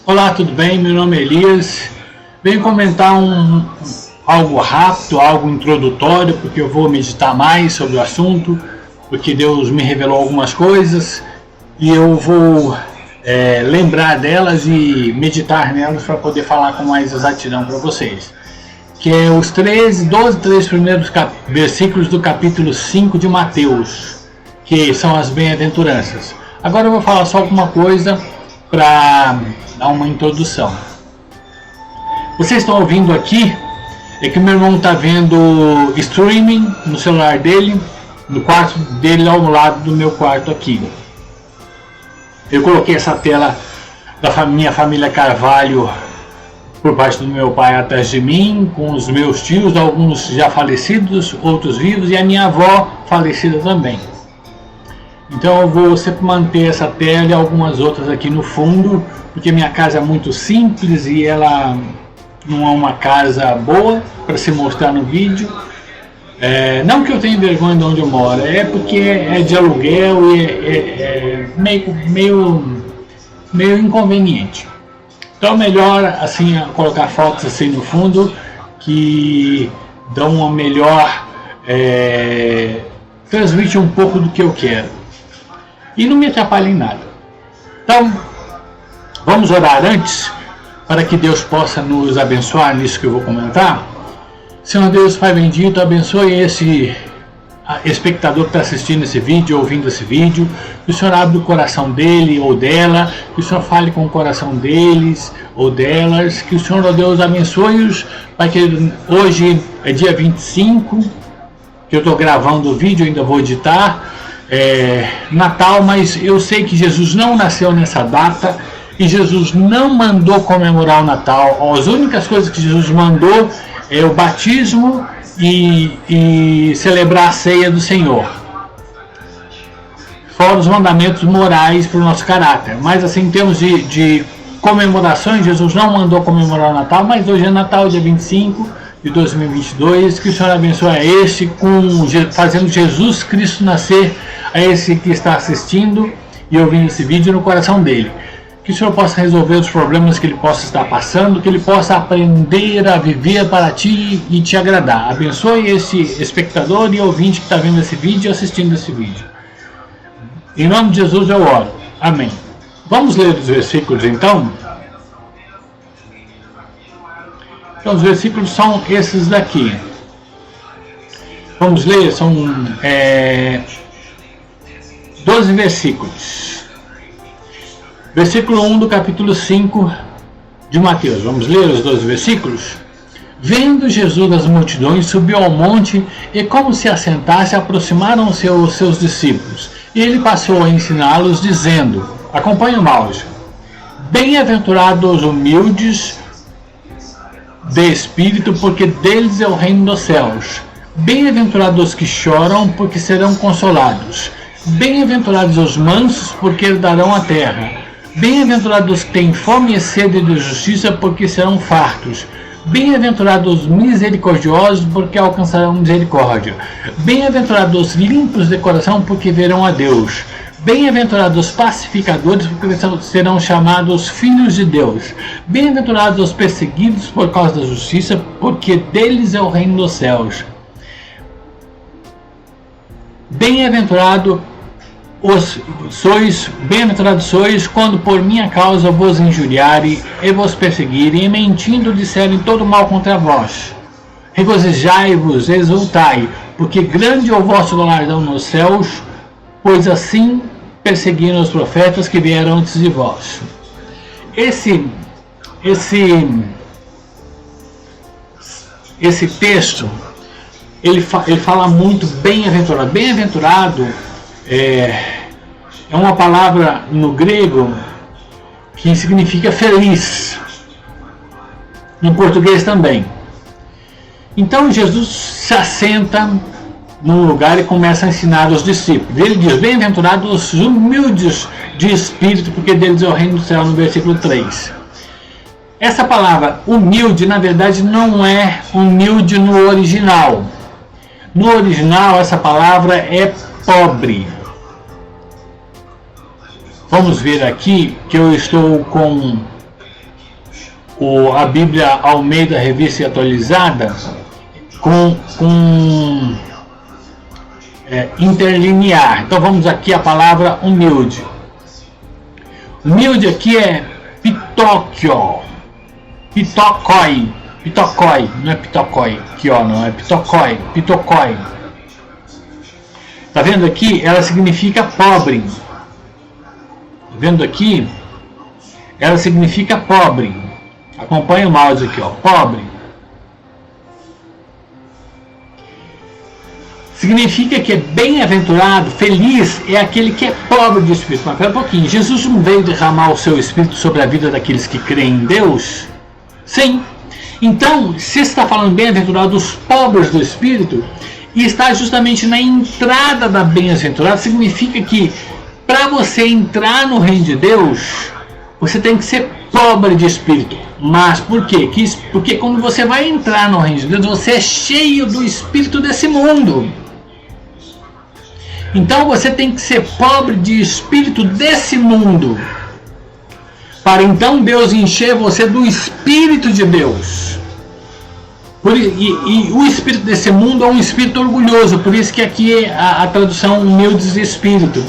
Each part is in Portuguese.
Olá, tudo bem? Meu nome é Elias. Venho comentar algo rápido, algo introdutório, porque eu vou meditar mais sobre o assunto, porque Deus me revelou algumas coisas e eu vou lembrar delas e meditar nelas para poder falar com mais exatidão para vocês. Que é os 13 primeiros versículos do capítulo 5 de Mateus, que são as bem-aventuranças. Agora eu vou falar só alguma coisa para dar uma introdução. Vocês estão ouvindo aqui, é que meu irmão está vendo streaming no celular dele, no quarto dele ao lado do meu quarto aqui. Eu coloquei essa tela da minha família Carvalho por parte do meu pai atrás de mim, com os meus tios, alguns já falecidos, outros vivos, e a minha avó falecida também. Então eu vou sempre manter essa tela e algumas outras aqui no fundo, porque minha casa é muito simples e ela não é uma casa boa para se mostrar no vídeo. Não que eu tenha vergonha de onde eu moro, é porque é de aluguel e é meio inconveniente. Então melhor assim colocar fotos assim no fundo que dão uma melhor, transmite um pouco do que eu quero. E não me atrapalha em nada. Então, vamos orar antes, para que Deus possa nos abençoar nisso que eu vou comentar. Senhor Deus, Pai bendito, abençoe esse espectador que está assistindo esse vídeo, ouvindo esse vídeo. Que o Senhor abra o coração dele ou dela, que o Senhor fale com o coração deles ou delas. Que o Senhor, ó Deus, abençoe-os, Pai, que hoje é dia 25, que eu estou gravando o vídeo, ainda vou editar. Natal, mas eu sei que Jesus não nasceu nessa data e Jesus não mandou comemorar o Natal. As únicas coisas que Jesus mandou é o batismo e celebrar a ceia do Senhor, fora os mandamentos morais para o nosso caráter. Mas assim, em termos de comemorações, Jesus não mandou comemorar o Natal, mas hoje é Natal, dia 25 de 2022, que o Senhor abençoe fazendo Jesus Cristo nascer a esse que está assistindo e ouvindo esse vídeo no coração dele. Que o Senhor possa resolver os problemas que ele possa estar passando, que ele possa aprender a viver para ti e te agradar. Abençoe esse espectador e ouvinte que está vendo esse vídeo e assistindo esse vídeo. Em nome de Jesus eu oro. Amém. Vamos ler os versículos então? Então os versículos são esses daqui. Vamos ler, são 12 versículos. Versículo 1 do capítulo 5 de Mateus. Vamos ler os 12 versículos? Vendo Jesus as multidões, subiu ao monte e, como se assentasse, aproximaram-se os seus discípulos. E ele passou a ensiná-los, dizendo, acompanhe o mouse: bem-aventurados os humildes de espírito, porque deles é o reino dos céus. Bem-aventurados os que choram, porque serão consolados. Bem-aventurados os mansos, porque herdarão a terra. Bem-aventurados os que têm fome e sede de justiça, porque serão fartos. Bem-aventurados os misericordiosos, porque alcançarão misericórdia. Bem-aventurados os limpos de coração, porque verão a Deus. Bem-aventurados os pacificadores, porque serão chamados filhos de Deus. Bem-aventurados os perseguidos por causa da justiça, porque deles é o reino dos céus. Bem-aventurados sois quando por minha causa vos injuriarem e vos perseguirem, e mentindo disserem todo mal contra vós. Regozijai-vos, exultai, porque grande é o vosso galardão nos céus, pois assim perseguiram os profetas que vieram antes de vós. Esse texto ele fala muito bem-aventurado. Bem-aventurado é uma palavra no grego que significa feliz, em português também. Então Jesus se assenta num lugar e começa a ensinar os discípulos. Ele diz, bem-aventurados os humildes de espírito, porque deles é o reino do céu, no versículo 3. Essa palavra humilde, na verdade, não é humilde no original. No original, essa palavra é pobre. Vamos ver aqui que eu estou com a Bíblia Almeida Revista e Atualizada com interlinear. Então vamos aqui a palavra humilde. Humilde aqui é pitóquio, pitocói, não é pitocói, não é pitocói. Tá vendo aqui? Ela significa pobre. Tá vendo aqui? Ela significa pobre. Acompanha o mouse aqui, pobre. Significa que é bem-aventurado, feliz, é aquele que é pobre de espírito. Mas pera um pouquinho, Jesus não veio derramar o seu espírito sobre a vida daqueles que creem em Deus? Sim. Então, se está falando bem-aventurado dos pobres do espírito, e está justamente na entrada da bem-aventurada, significa que para você entrar no reino de Deus, você tem que ser pobre de espírito. Mas por quê? Porque quando você vai entrar no reino de Deus, você é cheio do espírito desse mundo. Então você tem que ser pobre de espírito desse mundo, para então Deus encher você do Espírito de Deus. E o espírito desse mundo é um espírito orgulhoso, por isso que aqui a tradução humildes de espírito.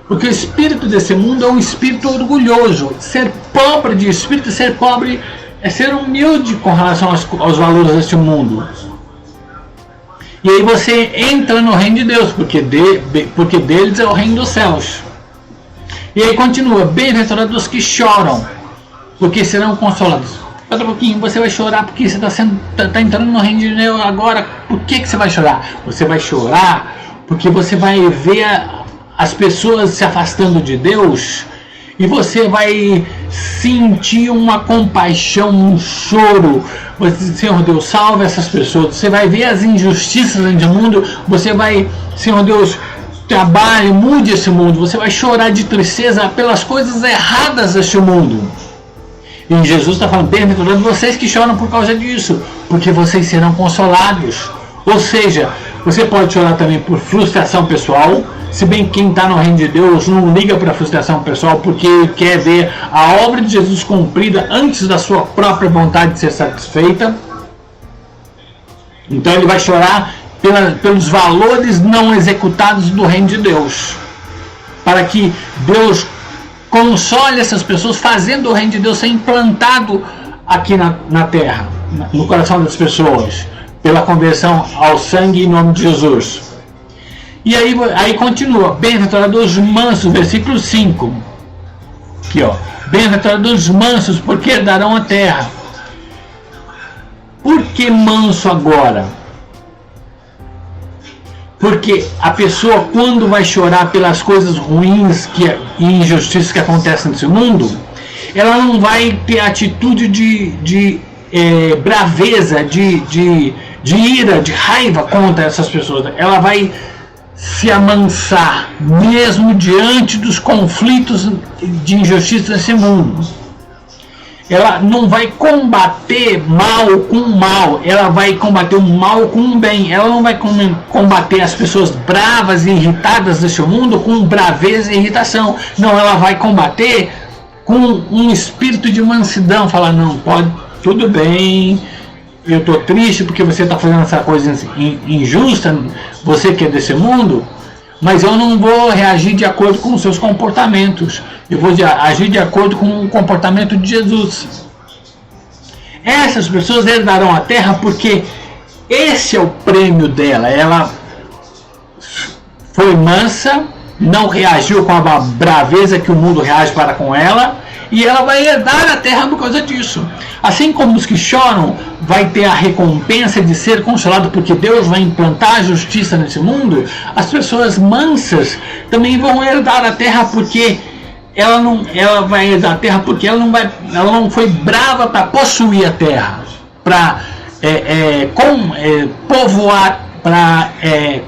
Porque o espírito desse mundo é um espírito orgulhoso. Ser pobre de espírito, ser pobre é ser humilde com relação aos valores desse mundo. E aí você entra no reino de Deus, porque deles é o reino dos céus. E aí continua, bem-aventurados os que choram, porque serão consolados. Espera um pouquinho, você vai chorar porque você está entrando no reino de Deus agora. Por que você vai chorar? Você vai chorar porque você vai ver as pessoas se afastando de Deus, e você vai sentir uma compaixão, um choro. Você diz, Senhor Deus, salve essas pessoas. Você vai ver as injustiças dentro do mundo. Você vai, Senhor Deus, trabalhe, mude esse mundo. Você vai chorar de tristeza pelas coisas erradas deste mundo. E Jesus está falando, bem-aventurados vocês que choram por causa disso, porque vocês serão consolados. Ou seja, você pode chorar também por frustração pessoal, se bem que quem está no reino de Deus não liga para a frustração pessoal, porque ele quer ver a obra de Jesus cumprida antes da sua própria vontade de ser satisfeita. Então ele vai chorar pelos valores não executados do reino de Deus, para que Deus console essas pessoas, fazendo o reino de Deus ser implantado aqui na terra, no coração das pessoas, pela conversão ao sangue em nome de Jesus. E aí continua, bem-aventurados mansos, versículo 5. Aqui bem-aventurados mansos, porque herdarão a terra. Por que manso agora? Porque a pessoa, quando vai chorar pelas coisas ruins e injustiças que acontecem nesse mundo, ela não vai ter atitude de braveza, de ira, de raiva contra essas pessoas. Ela vai se amansar, mesmo diante dos conflitos de injustiça desse mundo. Ela não vai combater mal com mal, ela vai combater o mal com o bem. Ela não vai combater as pessoas bravas e irritadas desse mundo com braveza e irritação. Não, ela vai combater com um espírito de mansidão. Falar, não, pode, tudo bem, eu estou triste porque você está fazendo essa coisa injusta, você que é desse mundo, mas eu não vou reagir de acordo com os seus comportamentos. Eu vou agir de acordo com o comportamento de Jesus. Essas pessoas herdarão a terra porque esse é o prêmio dela. Ela foi mansa, não reagiu com a braveza que o mundo reage para com ela, e ela vai herdar a terra por causa disso. Assim como os que choram vai ter a recompensa de ser consolado porque Deus vai implantar a justiça nesse mundo, as pessoas mansas também vão herdar a terra porque ela vai herdar a terra porque ela não foi brava para possuir a terra, para povoar, para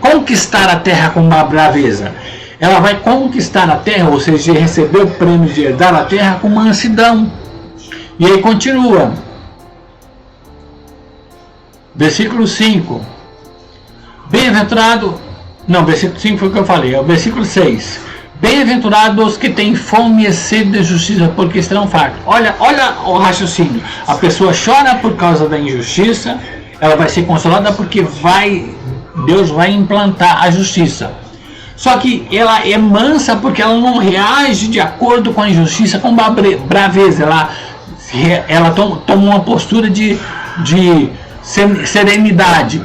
conquistar a terra com uma braveza. Ela vai conquistar a terra, ou seja, receber o prêmio de herdar a terra com mansidão. E aí continua. Versículo 5. Bem-aventurado. Não, versículo 5 foi o que eu falei. É o versículo 6. Bem-aventurados que têm fome e sede de justiça, porque serão fartos. Olha o raciocínio. A pessoa chora por causa da injustiça, ela vai ser consolada porque Deus vai implantar a justiça. Só que ela é mansa porque ela não reage de acordo com a injustiça com braveza. Ela toma uma postura de serenidade.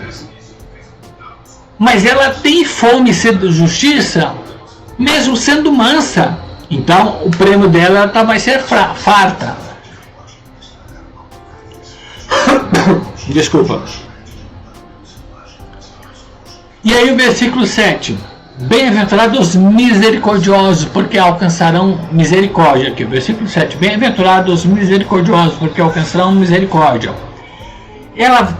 Mas ela tem fome e sede de justiça, mesmo sendo mansa. Então o prêmio dela vai ser farta. Desculpa. E aí o versículo 7. Bem-aventurados misericordiosos, porque alcançarão misericórdia. Aqui o versículo 7. Bem-aventurados misericordiosos, porque alcançarão misericórdia. Ela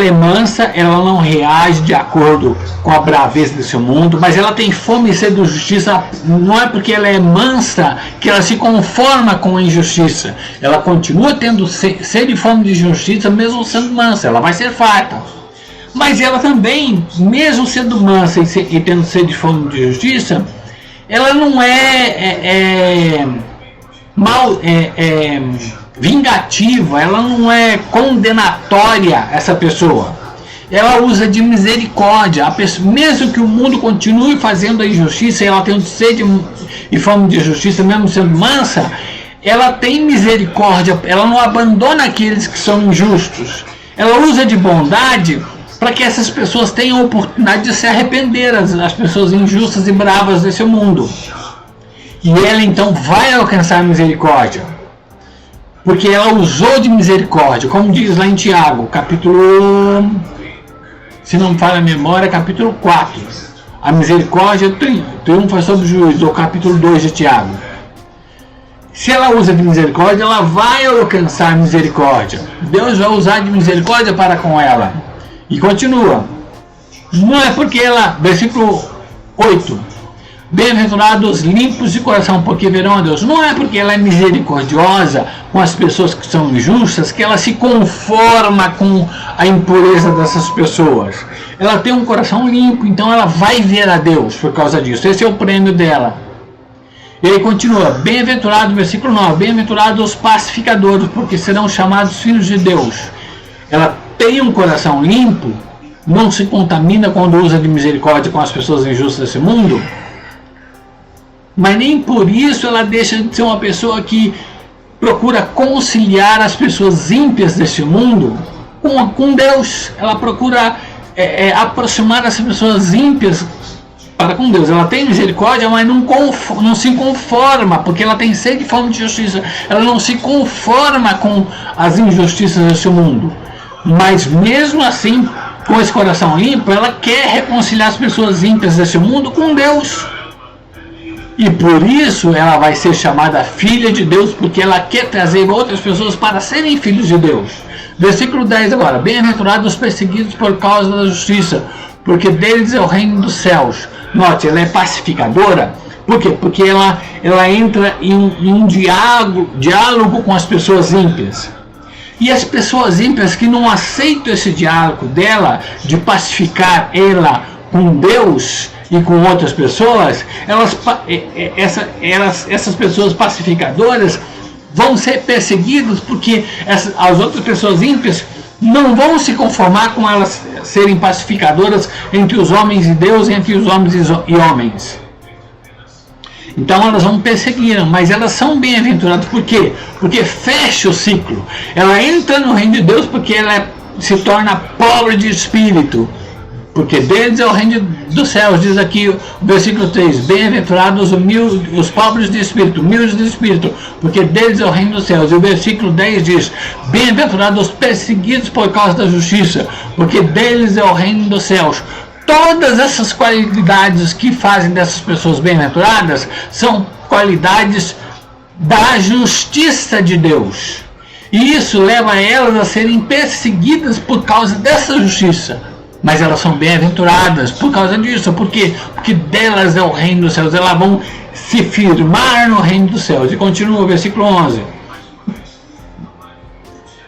é mansa, ela não reage de acordo com a braveza desse mundo, mas ela tem fome e sede de justiça. Não é porque ela é mansa que ela se conforma com a injustiça. Ela continua tendo sede e fome de justiça, mesmo sendo mansa. Ela vai ser farta. Mas ela também, mesmo sendo mansa e tendo sede e fome de justiça, ela não é vingativa, ela não é condenatória, essa pessoa. Ela usa de misericórdia. Mesmo que o mundo continue fazendo a injustiça, ela tem sede e fome de justiça, mesmo sendo mansa, ela tem misericórdia, ela não abandona aqueles que são injustos. Ela usa de bondade para que essas pessoas tenham a oportunidade de se arrepender, as pessoas injustas e bravas desse mundo. E ela então vai alcançar a misericórdia, porque ela usou de misericórdia, como diz lá em Tiago, capítulo, se não me falha a memória, capítulo 4. A misericórdia triunfa sobre o juízo, ou capítulo 2 de Tiago. Se ela usa de misericórdia, ela vai alcançar a misericórdia. Deus vai usar de misericórdia para com ela. E continua. Não é porque ela, versículo 8. Bem-aventurados limpos de coração, porque verão a Deus. Não é porque ela é misericordiosa com as pessoas que são injustas que ela se conforma com a impureza dessas pessoas. Ela tem um coração limpo, então ela vai ver a Deus por causa disso. Esse é o prêmio dela. E aí continua. Bem-aventurado, versículo 9. Bem-aventurados os pacificadores, porque serão chamados filhos de Deus. Ela tem um coração limpo, não se contamina quando usa de misericórdia com as pessoas injustas desse mundo, mas nem por isso ela deixa de ser uma pessoa que procura conciliar as pessoas ímpias deste mundo com Deus. Ela procura aproximar as pessoas ímpias para com Deus. Ela tem misericórdia, mas não se conforma, porque ela tem sede e fome de justiça. Ela não se conforma com as injustiças deste mundo. Mas mesmo assim, com esse coração limpo, ela quer reconciliar as pessoas ímpias desse mundo com Deus. E por isso ela vai ser chamada filha de Deus, porque ela quer trazer outras pessoas para serem filhos de Deus. Versículo 10 agora. Bem-aventurados os perseguidos por causa da justiça, porque deles é o reino dos céus. Note, ela é pacificadora. Por quê? Porque ela entra em um diálogo com as pessoas ímpias. E as pessoas ímpias que não aceitam esse diálogo dela, de pacificar ela com Deus e com outras pessoas, essas pessoas pacificadoras vão ser perseguidas, porque as outras pessoas ímpias não vão se conformar com elas serem pacificadoras entre os homens e Deus, entre os homens e homens. Então elas vão perseguir, mas elas são bem-aventuradas. Por quê? Porque fecha o ciclo. Ela entra no reino de Deus porque ela se torna pobre de espírito. Porque deles é o reino dos céus, diz aqui o versículo 3. Bem-aventurados os pobres de espírito, humildes de espírito, porque deles é o reino dos céus. E o versículo 10 diz: bem-aventurados os perseguidos por causa da justiça, porque deles é o reino dos céus. Todas essas qualidades que fazem dessas pessoas bem-aventuradas são qualidades da justiça de Deus. E isso leva elas a serem perseguidas por causa dessa justiça. Mas elas são bem-aventuradas por causa disso. Por quê? Porque delas é o reino dos céus. Elas vão se firmar no reino dos céus. E continua o versículo 11.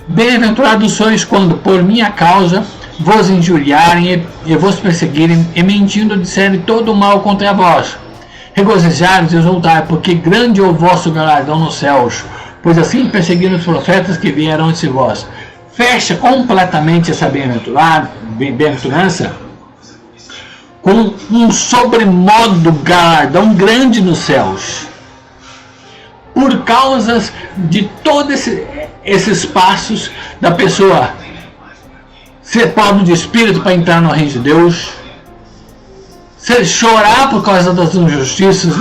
Bem-aventurados sois quando por minha causa vos injuriarem e vos perseguirem, e mentindo disserem todo o mal contra vós. Regozijar-vos e exultai, porque grande é o vosso galardão nos céus, pois assim perseguiram os profetas que vieram antes de vós. Fecha completamente essa bem-aventurança com um sobremodo galardão grande nos céus, por causa de todos esses passos da pessoa ser pobre de espírito para entrar no reino de Deus, chorar por causa das injustiças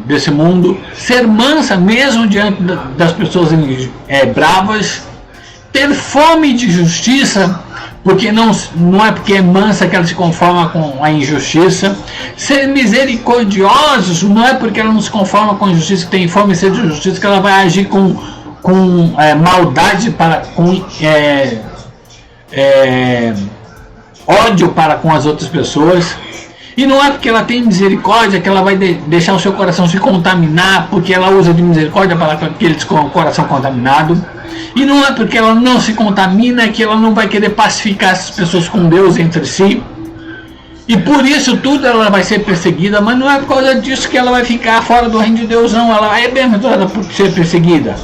desse mundo, ser mansa mesmo diante das pessoas bravas, ter fome de justiça, porque não é porque é mansa que ela se conforma com a injustiça, ser misericordiosos, não é porque ela não se conforma com a injustiça, que tem fome e sede de justiça, que ela vai agir com maldade, ódio para com as outras pessoas. E não é porque ela tem misericórdia que ela vai deixar o seu coração se contaminar, porque ela usa de misericórdia para aqueles com o coração contaminado. E não é porque ela não se contamina que ela não vai querer pacificar essas pessoas com Deus entre si. E por isso tudo ela vai ser perseguida, mas não é por causa disso que ela vai ficar fora do reino de Deus, não. Ela é bem-aventurada por ser perseguida.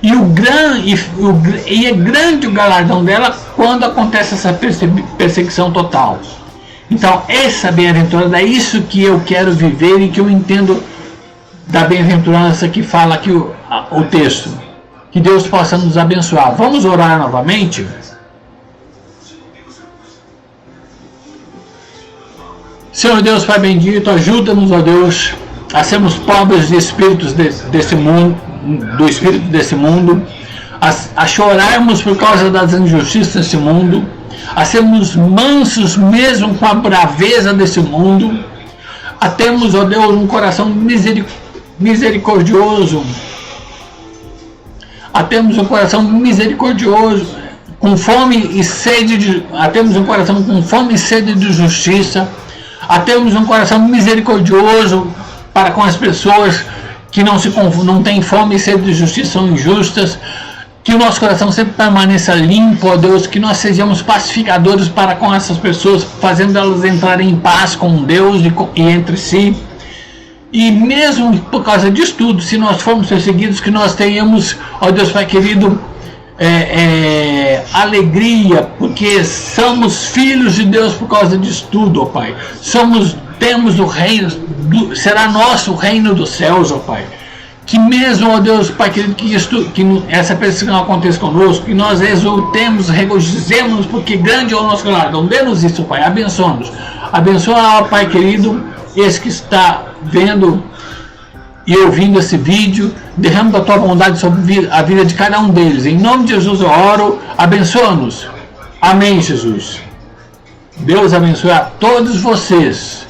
E é grande o galardão dela quando acontece essa perseguição total. Então, essa bem-aventurança, é isso que eu quero viver e que eu entendo da bem-aventurança que fala aqui o texto. Que Deus possa nos abençoar. Vamos orar novamente? Senhor Deus, Pai bendito, ajuda-nos, ó Deus, a sermos pobres de espíritos desse mundo, do espírito desse mundo, a chorarmos por causa das injustiças desse mundo, a sermos mansos mesmo com a braveza desse mundo, a termos, ó Deus, um coração misericordioso, a termos um coração misericordioso, com fome e sede a termos um coração com fome e sede de justiça, a termos um coração misericordioso para com as pessoas que não têm fome e sede de justiça, são injustas. Que o nosso coração sempre permaneça limpo, ó Deus, que nós sejamos pacificadores para com essas pessoas, fazendo elas entrarem em paz com Deus e entre si. E mesmo por causa disso tudo, se nós formos perseguidos, que nós tenhamos, ó Deus Pai querido, alegria, porque somos filhos de Deus por causa disso tudo, ó Pai. Temos o reino, será nosso o reino dos céus, ó Pai. Que mesmo, ó Deus, Pai querido, que essa perseguição aconteça conosco, que nós exultemos, regozijemos, porque grande é o nosso galardão. Dê-nos isso, Pai, abençoa-nos. Abençoa, ó Pai querido, esse que está vendo e ouvindo esse vídeo, derrama da tua bondade sobre a vida de cada um deles. Em nome de Jesus eu oro, abençoa-nos. Amém, Jesus. Deus abençoe a todos vocês.